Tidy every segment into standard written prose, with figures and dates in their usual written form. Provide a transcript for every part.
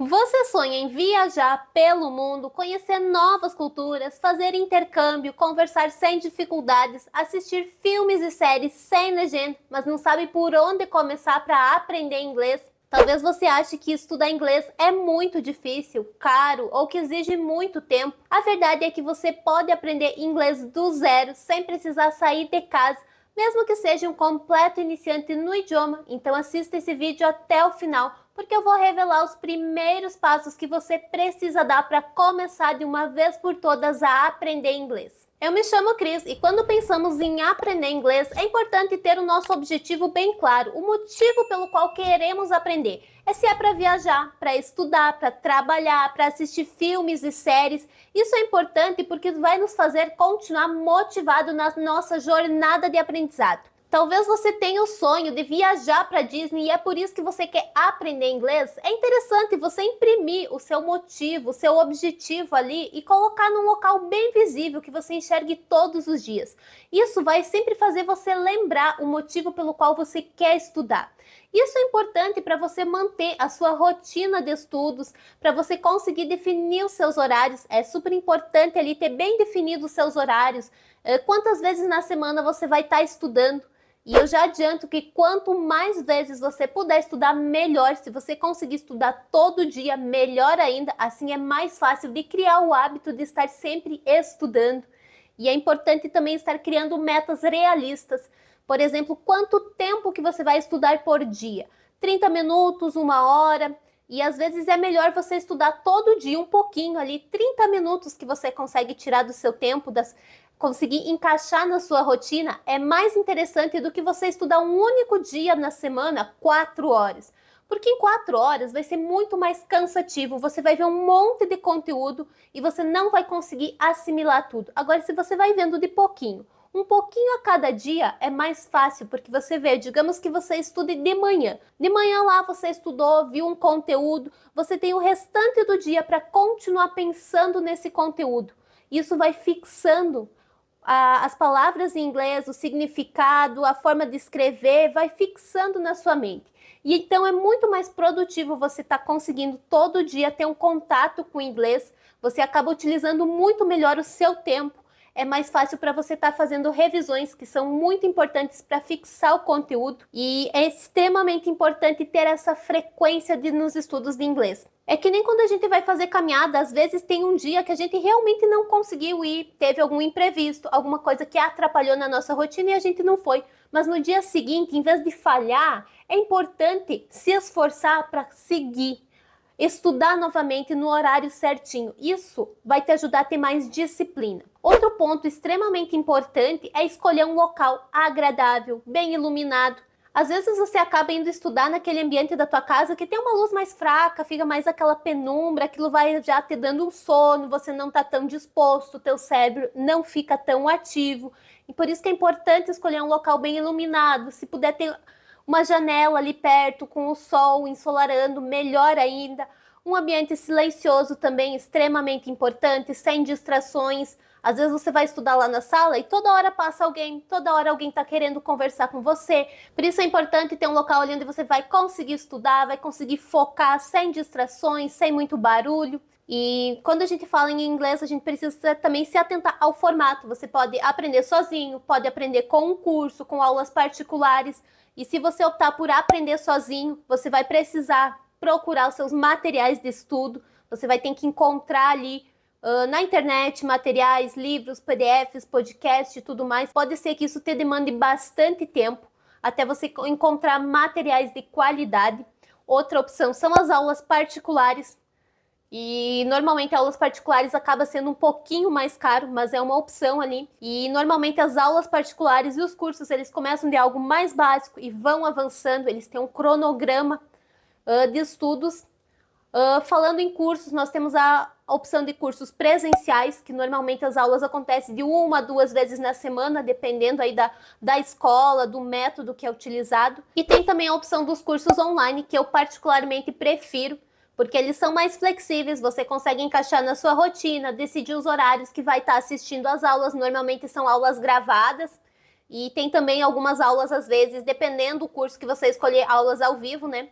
Você sonha em viajar pelo mundo, conhecer novas culturas, fazer intercâmbio, conversar sem dificuldades, assistir filmes e séries sem legenda, mas não sabe por onde começar para aprender inglês? Talvez você ache que estudar inglês é muito difícil, caro ou que exige muito tempo. A verdade é que você pode aprender inglês do zero, sem precisar sair de casa, mesmo que seja um completo iniciante no idioma. Então assista esse vídeo até o final, porque eu vou revelar os primeiros passos que você precisa dar para começar de uma vez por todas a aprender inglês. Eu me chamo Cris e quando pensamos em aprender inglês, é importante ter o nosso objetivo bem claro, o motivo pelo qual queremos aprender. Se é para viajar, para estudar, para trabalhar, para assistir filmes e séries. Isso é importante porque vai nos fazer continuar motivado na nossa jornada de aprendizado. Talvez você tenha o sonho de viajar para Disney e é por isso que você quer aprender inglês. É interessante você imprimir o seu motivo, o seu objetivo ali e colocar num local bem visível que você enxergue todos os dias. Isso vai sempre fazer você lembrar o motivo pelo qual você quer estudar. Isso é importante para você manter a sua rotina de estudos, para você conseguir definir os seus horários. É super importante ali ter bem definido os seus horários. Quantas vezes na semana você vai estar estudando? E eu já adianto que quanto mais vezes você puder estudar, melhor. Se você conseguir estudar todo dia, melhor ainda. Assim é mais fácil de criar o hábito de estar sempre estudando. E é importante também estar criando metas realistas. Por exemplo, quanto tempo que você vai estudar por dia? 30 minutos, 1 hora. E às vezes é melhor você estudar todo dia um pouquinho ali, 30 minutos que você consegue tirar do seu tempo, conseguir encaixar na sua rotina, é mais interessante do que você estudar um único dia na semana, 4 horas. Porque em 4 horas vai ser muito mais cansativo, você vai ver um monte de conteúdo e você não vai conseguir assimilar tudo. Agora, se você vai vendo de pouquinho, um pouquinho a cada dia é mais fácil, porque você vê, digamos que você estude de manhã. De manhã lá você estudou, viu um conteúdo, você tem o restante do dia para continuar pensando nesse conteúdo. Isso vai fixando as palavras em inglês, o significado, a forma de escrever, vai fixando na sua mente. E então é muito mais produtivo você estar conseguindo todo dia ter um contato com o inglês, você acaba utilizando muito melhor o seu tempo. É mais fácil para você estar fazendo revisões que são muito importantes para fixar o conteúdo e é extremamente importante ter essa frequência nos estudos de inglês. É que nem quando a gente vai fazer caminhada, às vezes tem um dia que a gente realmente não conseguiu ir, teve algum imprevisto, alguma coisa que atrapalhou na nossa rotina e a gente não foi. Mas no dia seguinte, em vez de falhar, é importante se esforçar para seguir. Estudar novamente no horário certinho. Isso vai te ajudar a ter mais disciplina. Outro ponto extremamente importante é escolher um local agradável, bem iluminado. Às vezes você acaba indo estudar naquele ambiente da tua casa que tem uma luz mais fraca, fica mais aquela penumbra, aquilo vai já te dando um sono, você não está tão disposto, teu cérebro não fica tão ativo. E por isso que é importante escolher um local bem iluminado. Se puder ter uma janela ali perto com o sol ensolarando, melhor ainda. Um ambiente silencioso também extremamente importante, sem distrações. Às vezes você vai estudar lá na sala e toda hora passa alguém, toda hora alguém está querendo conversar com você. Por isso é importante ter um local ali onde você vai conseguir estudar, vai conseguir focar sem distrações, sem muito barulho. E quando a gente fala em inglês, a gente precisa também se atentar ao formato. Você pode aprender sozinho, pode aprender com um curso, com aulas particulares. E se você optar por aprender sozinho, você vai precisar procurar os seus materiais de estudo. Você vai ter que encontrar ali na internet materiais, livros, PDFs, podcast e tudo mais. Pode ser que isso te demande bastante tempo até você encontrar materiais de qualidade. Outra opção são as aulas particulares. E normalmente aulas particulares acaba sendo um pouquinho mais caro, mas é uma opção ali. E normalmente as aulas particulares e os cursos, eles começam de algo mais básico e vão avançando, eles têm um cronograma de estudos. Falando em cursos, nós temos a opção de cursos presenciais, que normalmente as aulas acontecem de 1 a 2 vezes na semana, dependendo aí da escola, do método que é utilizado. E tem também a opção dos cursos online, que eu particularmente prefiro, porque eles são mais flexíveis, você consegue encaixar na sua rotina, decidir os horários que vai estar assistindo às aulas, normalmente são aulas gravadas, e tem também algumas aulas, às vezes, dependendo do curso que você escolher, aulas ao vivo, né?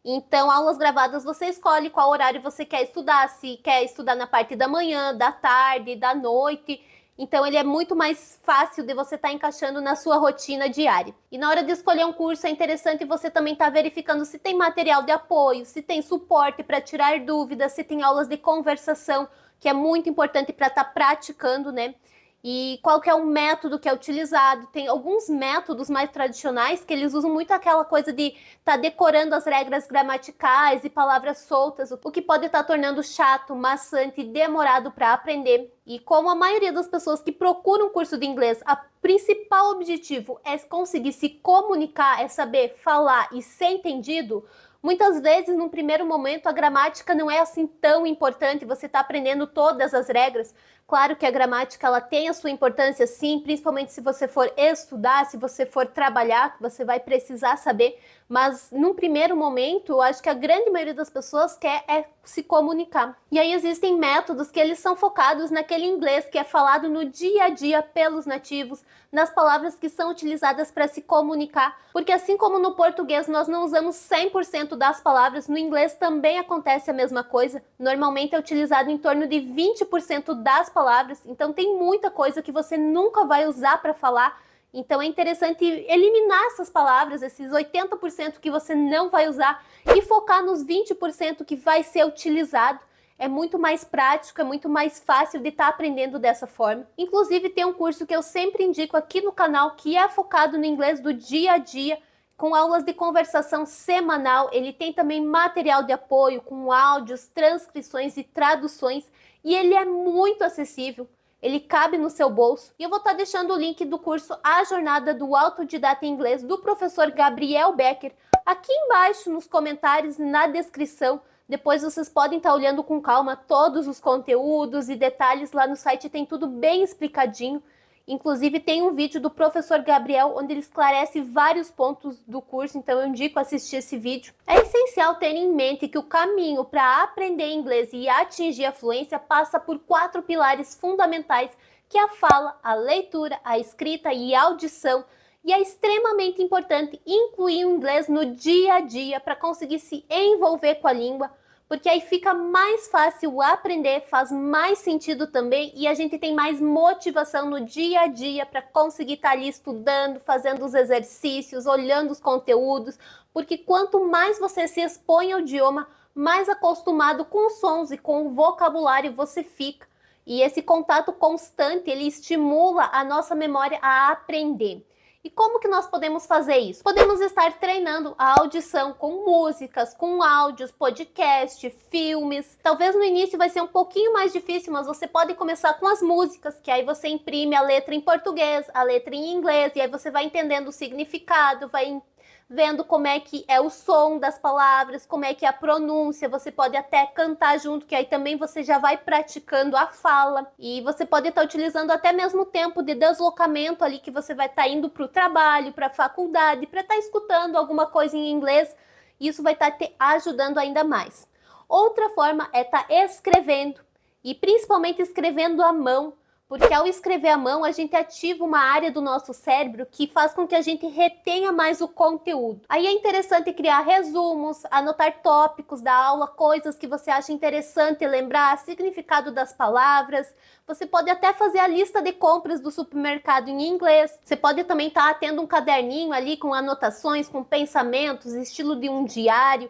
Então, aulas gravadas, você escolhe qual horário você quer estudar, se quer estudar na parte da manhã, da tarde, da noite. Então, ele é muito mais fácil de você estar encaixando na sua rotina diária. E na hora de escolher um curso, é interessante você também estar verificando se tem material de apoio, se tem suporte para tirar dúvidas, se tem aulas de conversação, que é muito importante para estar praticando, né? E qual que é o método que é utilizado. Tem alguns métodos mais tradicionais que eles usam muito aquela coisa de estar decorando as regras gramaticais e palavras soltas, o que pode estar tornando chato, maçante e demorado para aprender. E como a maioria das pessoas que procuram um curso de inglês, o principal objetivo é conseguir se comunicar, é saber falar e ser entendido, muitas vezes, num primeiro momento, a gramática não é assim tão importante, você está aprendendo todas as regras. Claro que a gramática ela tem a sua importância, sim, principalmente se você for estudar, se você for trabalhar, você vai precisar saber. Mas, num primeiro momento, eu acho que a grande maioria das pessoas quer se comunicar. E aí existem métodos que eles são focados naquele inglês que é falado no dia a dia pelos nativos, nas palavras que são utilizadas para se comunicar. Porque assim como no português nós não usamos 100% das palavras, no inglês também acontece a mesma coisa. Normalmente é utilizado em torno de 20% das palavras, então tem muita coisa que você nunca vai usar para falar. Então é interessante eliminar essas palavras, esses 80% que você não vai usar e focar nos 20% que vai ser utilizado. É muito mais prático, é muito mais fácil de estar aprendendo dessa forma. Inclusive tem um curso que eu sempre indico aqui no canal que é focado no inglês do dia a dia, com aulas de conversação semanal. Ele tem também material de apoio com áudios, transcrições e traduções e ele é muito acessível. Ele cabe no seu bolso. E eu vou estar deixando o link do curso A Jornada do Autodidata em Inglês, do professor Gabriel Becker, aqui embaixo nos comentários e na descrição. Depois vocês podem estar olhando com calma todos os conteúdos e detalhes. Lá no site tem tudo bem explicadinho. Inclusive tem um vídeo do professor Gabriel onde ele esclarece vários pontos do curso, então eu indico assistir esse vídeo. É essencial ter em mente que o caminho para aprender inglês e atingir a fluência passa por 4 pilares fundamentais, que é a fala, a leitura, a escrita e a audição. E é extremamente importante incluir o inglês no dia a dia para conseguir se envolver com a língua, porque aí fica mais fácil aprender, faz mais sentido também e a gente tem mais motivação no dia a dia para conseguir estar ali estudando, fazendo os exercícios, olhando os conteúdos, porque quanto mais você se expõe ao idioma, mais acostumado com os sons e com o vocabulário você fica. E esse contato constante, ele estimula a nossa memória a aprender. E como que nós podemos fazer isso? Podemos estar treinando a audição com músicas, com áudios, podcast, filmes. Talvez no início vai ser um pouquinho mais difícil, mas você pode começar com as músicas, que aí você imprime a letra em português, a letra em inglês, e aí você vai entendendo o significado, vai vendo como é que é o som das palavras, como é que é a pronúncia. Você pode até cantar junto, que aí também você já vai praticando a fala. E você pode estar utilizando até mesmo o tempo de deslocamento ali que você vai estar indo para o trabalho, para a faculdade, para estar escutando alguma coisa em inglês. Isso vai estar te ajudando ainda mais. Outra forma é estar escrevendo, e principalmente escrevendo à mão. Porque ao escrever à mão, a gente ativa uma área do nosso cérebro que faz com que a gente retenha mais o conteúdo. Aí é interessante criar resumos, anotar tópicos da aula, coisas que você acha interessante lembrar, significado das palavras. Você pode até fazer a lista de compras do supermercado em inglês. Você pode também estar tendo um caderninho ali com anotações, com pensamentos, estilo de um diário.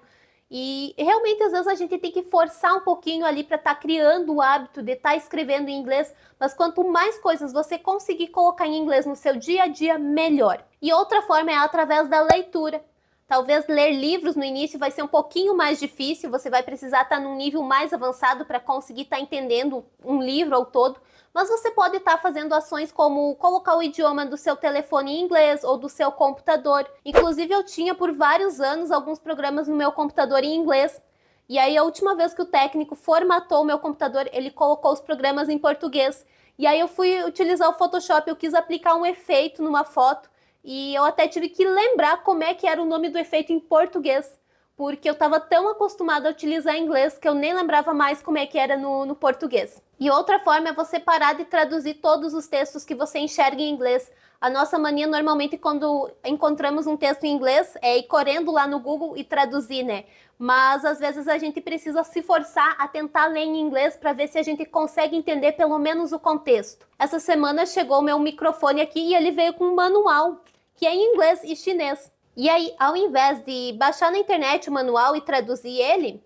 E realmente às vezes a gente tem que forçar um pouquinho ali para estar criando o hábito de estar escrevendo em inglês, mas quanto mais coisas você conseguir colocar em inglês no seu dia a dia, melhor. E outra forma é através da leitura. Talvez ler livros no início vai ser um pouquinho mais difícil, você vai precisar estar num nível mais avançado para conseguir estar entendendo um livro ao todo, mas você pode estar fazendo ações como colocar o idioma do seu telefone em inglês ou do seu computador. Inclusive eu tinha por vários anos alguns programas no meu computador em inglês, e aí a última vez que o técnico formatou o meu computador, ele colocou os programas em português. E aí eu fui utilizar o Photoshop, eu quis aplicar um efeito numa foto, e eu até tive que lembrar como é que era o nome do efeito em português, porque eu estava tão acostumada a utilizar em inglês que eu nem lembrava mais como é que era no português. E outra forma é você parar de traduzir todos os textos que você enxerga em inglês. A nossa mania normalmente quando encontramos um texto em inglês é ir correndo lá no Google e traduzir, né? Mas às vezes a gente precisa se forçar a tentar ler em inglês para ver se a gente consegue entender pelo menos o contexto. Essa semana chegou o meu microfone aqui e ele veio com um manual, que é em inglês e chinês. E aí, ao invés de baixar na internet o manual e traduzir ele,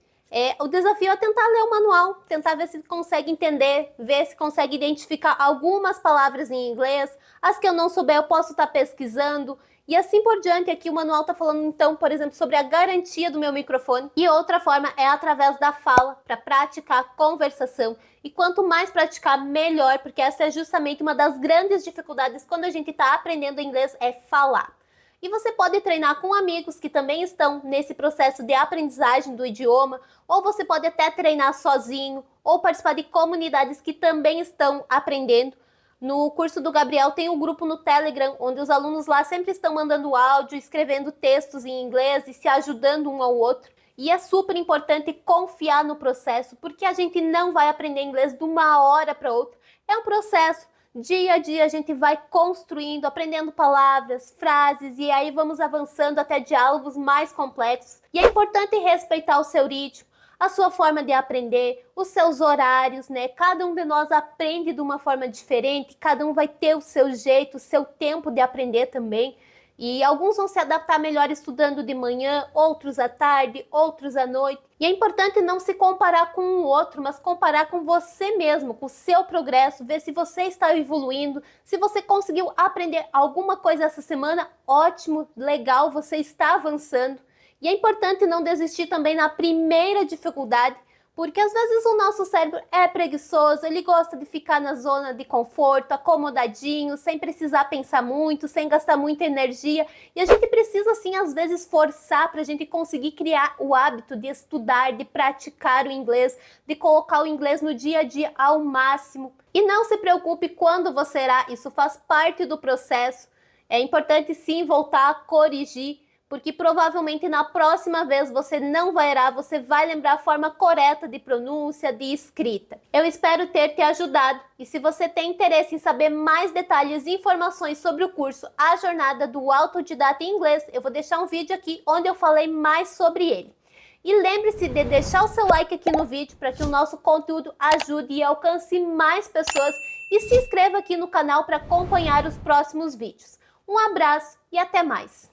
o desafio é tentar ler o manual, tentar ver se consegue entender, ver se consegue identificar algumas palavras em inglês, as que eu não souber eu posso estar pesquisando, e assim por diante. Aqui o manual está falando então, por exemplo, sobre a garantia do meu microfone, e outra forma é através da fala, para praticar a conversação, e quanto mais praticar, melhor, porque essa é justamente uma das grandes dificuldades quando a gente está aprendendo inglês, é falar. E você pode treinar com amigos que também estão nesse processo de aprendizagem do idioma, ou você pode até treinar sozinho, ou participar de comunidades que também estão aprendendo. No curso do Gabriel tem um grupo no Telegram, onde os alunos lá sempre estão mandando áudio, escrevendo textos em inglês e se ajudando um ao outro. E é super importante confiar no processo, porque a gente não vai aprender inglês de uma hora para outra. É um processo. Dia a dia a gente vai construindo, aprendendo palavras, frases, e aí vamos avançando até diálogos mais complexos. E é importante respeitar o seu ritmo, a sua forma de aprender, os seus horários, né? Cada um de nós aprende de uma forma diferente, cada um vai ter o seu jeito, o seu tempo de aprender também. E alguns vão se adaptar melhor estudando de manhã, outros à tarde, outros à noite. E é importante não se comparar com o outro, mas comparar com você mesmo, com o seu progresso, ver se você está evoluindo, se você conseguiu aprender alguma coisa essa semana, ótimo, legal, você está avançando. E é importante não desistir também na primeira dificuldade, porque às vezes o nosso cérebro é preguiçoso, ele gosta de ficar na zona de conforto, acomodadinho, sem precisar pensar muito, sem gastar muita energia. E a gente precisa, assim, às vezes forçar para a gente conseguir criar o hábito de estudar, de praticar o inglês, de colocar o inglês no dia a dia ao máximo. E não se preocupe quando você errar, isso faz parte do processo. É importante sim voltar a corrigir, porque provavelmente na próxima vez você não vai errar, você vai lembrar a forma correta de pronúncia, de escrita. Eu espero ter te ajudado, e se você tem interesse em saber mais detalhes e informações sobre o curso A Jornada do Autodidata em Inglês, eu vou deixar um vídeo aqui onde eu falei mais sobre ele. E lembre-se de deixar o seu like aqui no vídeo para que o nosso conteúdo ajude e alcance mais pessoas, e se inscreva aqui no canal para acompanhar os próximos vídeos. Um abraço e até mais!